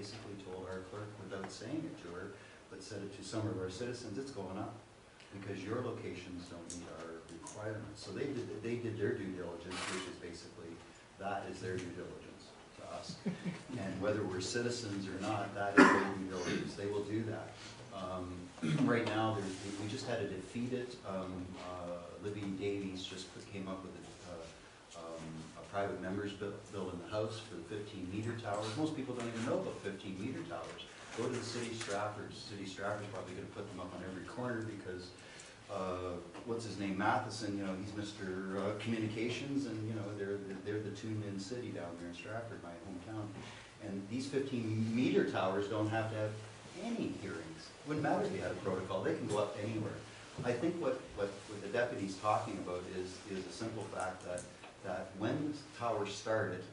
basically told our clerk, without saying it to her, but said it to some of our citizens, it's going up because your locations don't meet our requirements. So they did their due diligence, which is basically, that is their due diligence to us. And whether we're citizens or not, that is their due diligence. They will do that. Right now, we just had to defeat it. Libby Davies just came up with a private members bill in the House for the 15-meter towers. Most people don't even know about 15-meter towers. Go to the city Stratford. City Stratford's probably going to put them up on every corner because what's his name, Matheson, you know, he's Mr. Communications, and you know, they're the tuned-in city down there in Stratford, my hometown. And these 15-meter towers don't have to have any hearings. Wouldn't matter if you had a protocol; they can go up anywhere. I think what the deputy's talking about is a simple fact that when the tower started,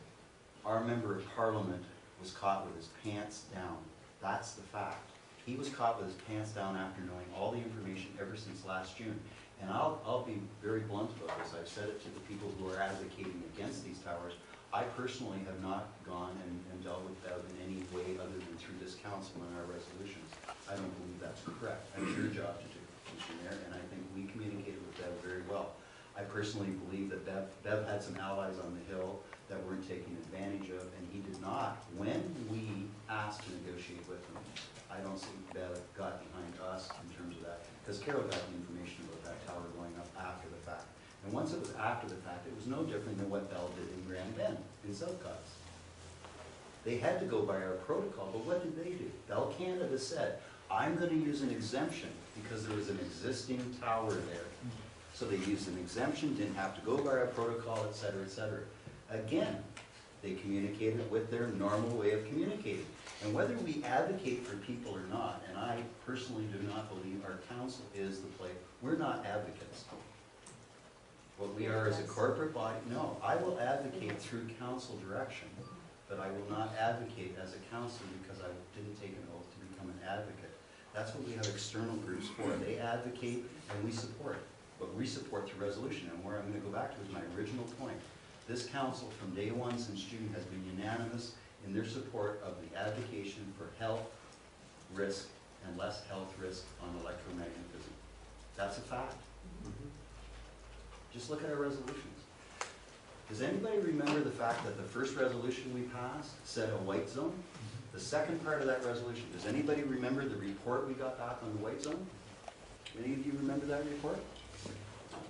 our member of parliament was caught with his pants down. That's the fact. He was caught with his pants down after knowing all the information ever since last June. And I'll be very blunt about this. I've said it to the people who are advocating against these towers. I personally have not gone and dealt with them in any way other than through this council and our resolutions. I don't believe that's correct. That's your job to do, Mr. Mayor, and I think we communicated with Bev very well. I personally believe that Bev had some allies on the Hill that weren't taken advantage of, and he did not. When we asked to negotiate with him, I don't think Bev got behind us in terms of that, because Carol got the information about that tower going up after the fact. And once it was after the fact, it was no different than what Bell did in Grand Bend, in South Coast. They had to go by our protocol, but what did they do? Bell Canada said, I'm going to use an exemption because there was an existing tower there. So they used an exemption, didn't have to go by our protocol, et cetera, et cetera. Again, they communicated with their normal way of communicating. And whether we advocate for people or not, and I personally do not believe our council is the place, we're not advocates. What we are is a corporate body. No, I will advocate through council direction, but I will not advocate as a councillor because I didn't take an oath to become an advocate. That's what we have external groups for. They advocate and we support. But we support through resolution. And where I'm going to go back to is my original point. This council from day one since June has been unanimous in their support of the advocation for health risk and less health risk on electromagnetism. That's a fact. Just look at our resolutions. Does anybody remember the fact that the first resolution we passed said a white zone? The second part of that resolution, does anybody remember the report we got back on the white zone? Any of you remember that report?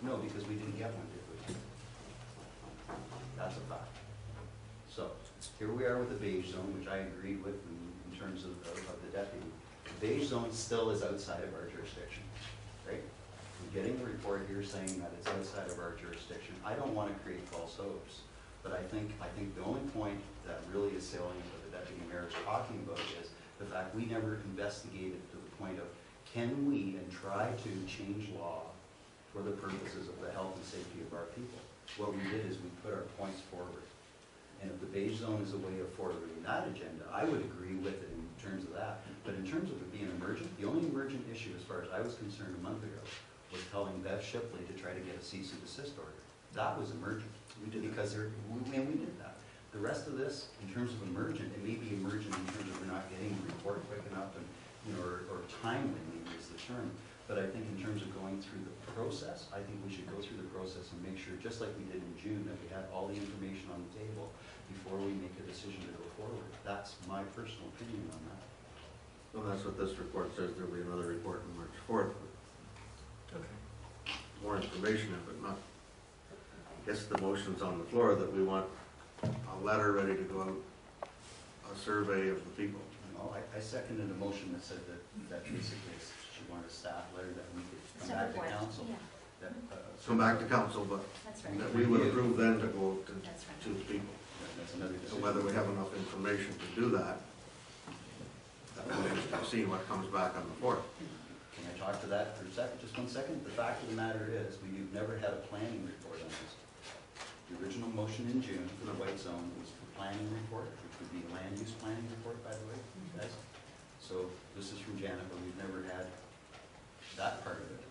No, because we didn't get one, did we? That's a fact. So, here we are with the beige zone, which I agreed with in terms of the deputy. The beige zone still is outside of our jurisdiction, right? We're getting a report here saying that it's outside of our jurisdiction. I don't want to create false hopes, but I think the only point that really is salient that the deputy mayor is talking about is the fact we never investigated to the point of can we and try to change law for the purposes of the health and safety of our people. What we did is we put our points forward. And if the beige zone is a way of forwarding that agenda, I would agree with it in terms of that. But in terms of it being emergent, the only emergent issue as far as I was concerned a month ago was telling Bev Shipley to try to get a cease and desist order. That was emergent. We did because we did that. The rest of this, in terms of emergent, it may be emergent in terms of we're not getting the report quick enough and, you know, or timely maybe is the term. But I think in terms of going through the process, I think we should go through the process and make sure, just like we did in June, that we had all the information on the table before we make a decision to go forward. That's my personal opinion on that. Well, that's what this report says. There'll be another report on March 4th. Okay. More information, if it not. I guess the motion's on the floor that we want a letter ready to go out, a survey of the people. No, I seconded a motion that said that basically she wanted a staff letter that we could come back to council. Yeah. Come back to council, but That's right. that we would approve then to go to, That's right. to the people. That's another So decision. whether we have enough information to do that, that remains to be seen what comes back on the 4th. Can I talk to that for a second, just 1 second? The fact of the matter is, we've never had a planning report on this. The original motion in June for the white zone was the planning report, which would be a land use planning report, by the way, guys. So this is from Janet, but we've never had that part of it.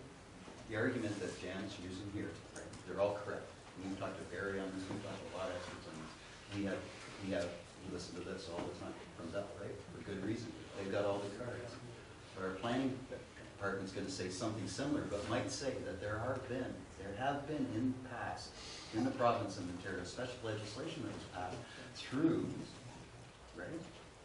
The argument that Janet's using here, right, they're all correct. We've talked to Barry on this, we've talked to a lot of experts on this. We have listened to this all the time from comes up, right? For good reason. They've got all the cards. But our planning department's gonna say something similar, but might say that there have been in the past, in the province of Ontario, special legislation that was passed through, right?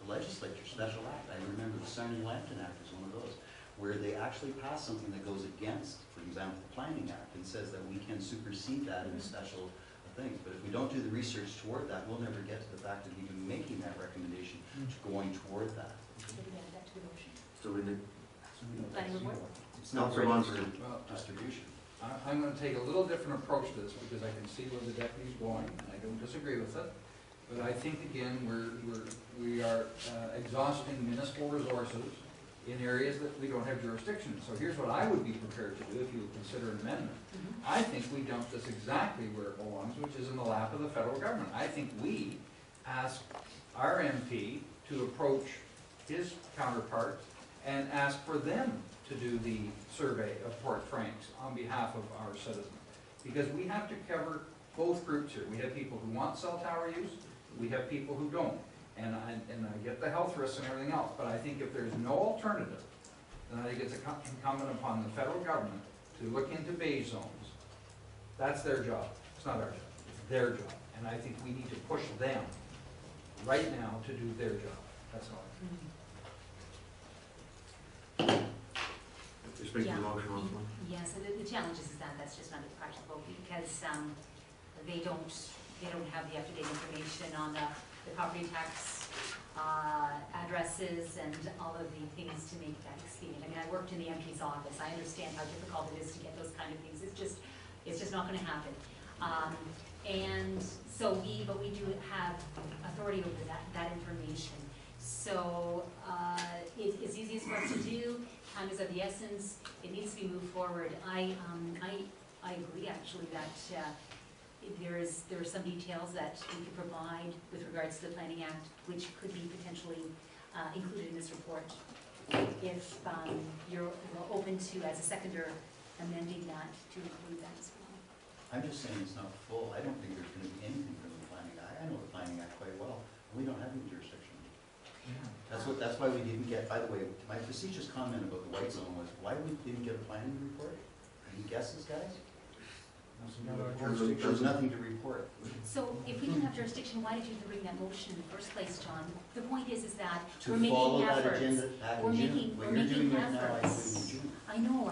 The legislature, special act. I remember the Sarnia-Lambton Act is one of those, where they actually pass something that goes against, for example, the Planning Act, and says that we can supersede that in special things. But if we don't do the research toward that, we'll never get to the fact of even making that recommendation to going toward that. So we need, Planning report? It's not Councillor ready Munster. for distribution. I'm going to take a little different approach to this because I can see where the deputy's going, and I don't disagree with it. But I think again, we are exhausting municipal resources in areas that we don't have jurisdiction in. So here's what I would be prepared to do if you would consider an amendment. I think we dump this exactly where it belongs, which is in the lap of the federal government. I think we ask our MP to approach his counterpart and ask for them to do the survey of Port Franks on behalf of our citizens. Because we have to cover both groups here. We have people who want cell tower use, we have people who don't. And I get the health risks and everything else, but I think if there's no alternative, then I think it's incumbent upon the federal government to look into beige zones. That's their job. It's not our job. It's their job. And I think we need to push them right now to do their job. That's all. You're speaking to the motion on this one? Yes, and the challenge is that that's just not practical because they don't have the up-to-date information on the property tax addresses and all of the things to make that expedient. I mean, I worked in the MP's office. I understand how difficult it is to get those kind of things. It's just not going to happen. And so we do have authority over that information. So it's easiest for us to do. Time is of the essence. It needs to be moved forward. I agree actually that there are some details that we could provide with regards to the Planning Act, which could be potentially included in this report. If you're open to, as a seconder, amending that to include that as well. I'm just saying it's not full. I don't think there's going to be anything from the Planning Act. I know the Planning Act quite well. We don't have any jurisdiction. That's why we didn't get, by the way, my facetious comment about the white zone was, why we didn't get a planning report? Any guesses, guys? There's nothing to report. So if we didn't have jurisdiction, why did you bring that motion in the first place, John? The point is that To we're follow making that efforts. agenda back We're in June. making- What we're you're doing making right now, I'm efforts. doing in June. I know,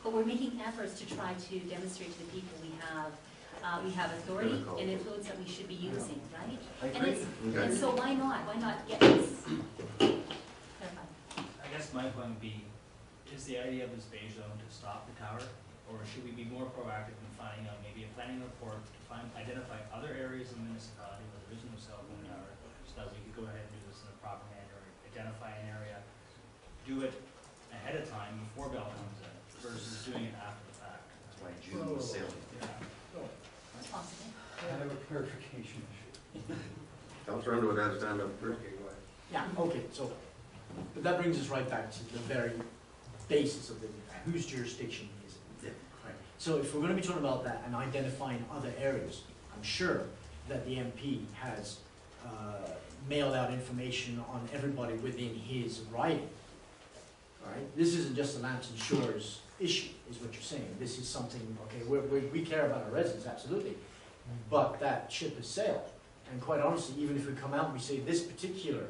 but we're making efforts to try to demonstrate to the people we have authority and influence that we should be using, right? I And agree. and so why not get this? Clarify. I guess my point would be, is the idea of this beige zone to stop the tower? Or should we be more proactive in finding out maybe a planning report to identify other areas in the municipality where there is no cell phone tower, so that we could go ahead and do this in a proper manner, identify an area, do it ahead of time before Bell comes in, versus doing it after the fact. That's why June was sailing. Yeah. It's possible. I have a clarification issue. Councillor Underwood has his hand up first. Okay, go ahead. Yeah, okay, so, but that brings us right back to the very basis of whose jurisdiction is it? Yeah. Right. So if we're gonna be talking about that and identifying other areas, I'm sure that the MP has mailed out information on everybody within his riding. All right, this isn't just the Lambton Shores issue, is what you're saying. This is something, okay, we care about our residents, absolutely, but that ship has sailed. And quite honestly, even if we come out and we say this particular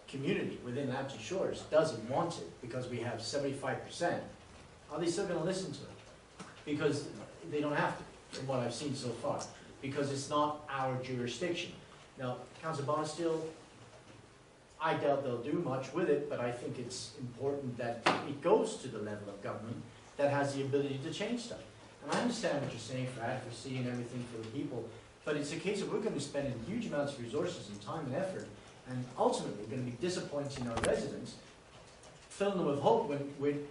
community within Lambton Shores doesn't want it because we have 75%, are they still going to listen to it? Because they don't have to, from what I've seen so far, because it's not our jurisdiction. Now, Councillor Bonesteel, I doubt they'll do much with it, but I think it's important that it goes to the level of government that has the ability to change stuff. And I understand what you're saying for advocacy and everything for the people, but it's a case of we're going to spend huge amounts of resources and time and effort, and ultimately going to be disappointing our residents, filling them with hope when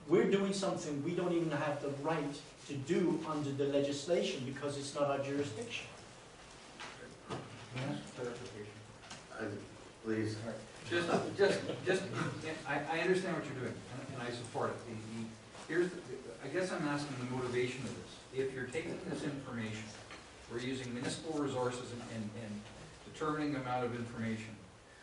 we're doing something we don't even have the right to do under the legislation because it's not our jurisdiction. Can I ask clarification? Please. I understand what you're doing, and I support it. I guess I'm asking the motivation of this. If you're taking this information, we're using municipal resources and determining the amount of information.